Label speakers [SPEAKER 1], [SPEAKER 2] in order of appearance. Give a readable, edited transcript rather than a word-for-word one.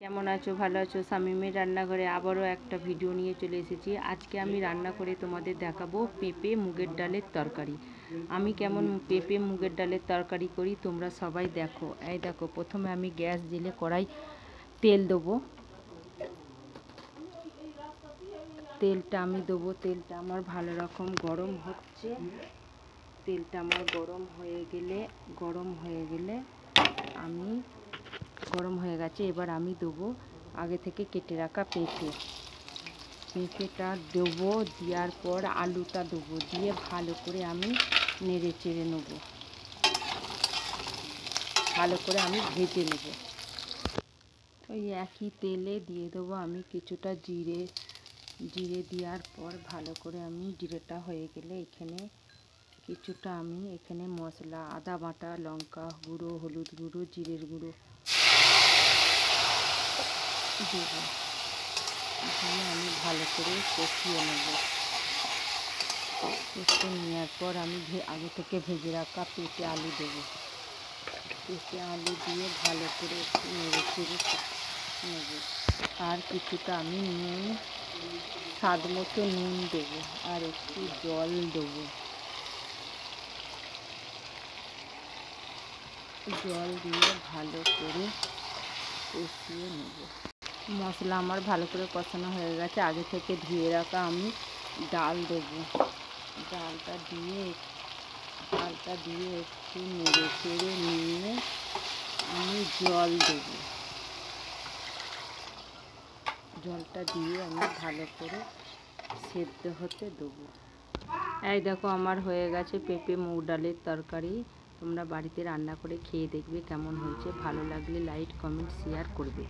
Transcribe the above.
[SPEAKER 1] কেমন আছো? ভালো আছো? শামীমের রান্নাঘরে আবারও একটা ভিডিও নিয়ে চলে এসেছি। আজকে আমি রান্না করে তোমাদের দেখাবো পেঁপে মুগের ডালের তরকারি। আমি কেমন পেঁপে মুগের ডালের তরকারি করি তোমরা সবাই দেখো। এই দেখো, প্রথমে আমি গ্যাস জেলে কড়াই তেল দেবো। তেলটা আমি দেবো, তেলটা আমার ভালো রকম গরম হচ্ছে। তেলটা আমার গরম হয়ে গেলে আমি গরম হয়ে গেছে। এবার আমি দেবো আগে থেকে কেটে রাখা পেঁপেটা দেবো। দেওয়ার পর আলুটা দেবো, দিয়ে ভালো করে আমি নেড়ে চেড়ে নেবো, ভালো করে আমি ভেজে নেব। ওই একই তেলে দিয়ে দেবো আমি কিছুটা জিরে দেওয়ার পর ভালো করে আমি জিরেটা হয়ে গেলে এখানে কিছুটা আমি এখানে মশলা, আদা বাটা, লঙ্কা গুঁড়ো, হলুদ গুঁড়ো, জিরের গুঁড়ো দেবো, দিয়ে আমি ভালো করে কষিয়ে নেব। কষিয়ে নেওয়ার পর আমি আগে থেকে ভেজে রাখা পেঁপে আলু দেবো। পেঁপে আলু দিয়ে ভালো করে একটু নেড়ে চেড়ে নেব। আর কিছুটা আমি নুন, স্বাদ মতো নুন দেবো, আর একটু জল দেবো। জল দিয়ে ভালো করে কষিয়ে নেব। মশলা আমার ভালো করে কষানো হয়ে গেছে। আগে থেকে ধুয়ে রাখা আমি ডাল দেবো। ডালটা দিয়ে একটু নেড়ে চেড়ে নিয়ে আমি জল দেবো। জলটা দিয়ে আমি ভালো করে সেদ্ধ হতে দেবো। এই দেখো, আমার হয়ে গেছে পেঁপে মুগ ডালের তরকারি। তোমরা বাড়িতে রান্না করে খেয়ে দেখবে কেমন হয়েছে। ভালো লাগলে লাইক, কমেন্ট, শেয়ার করবে।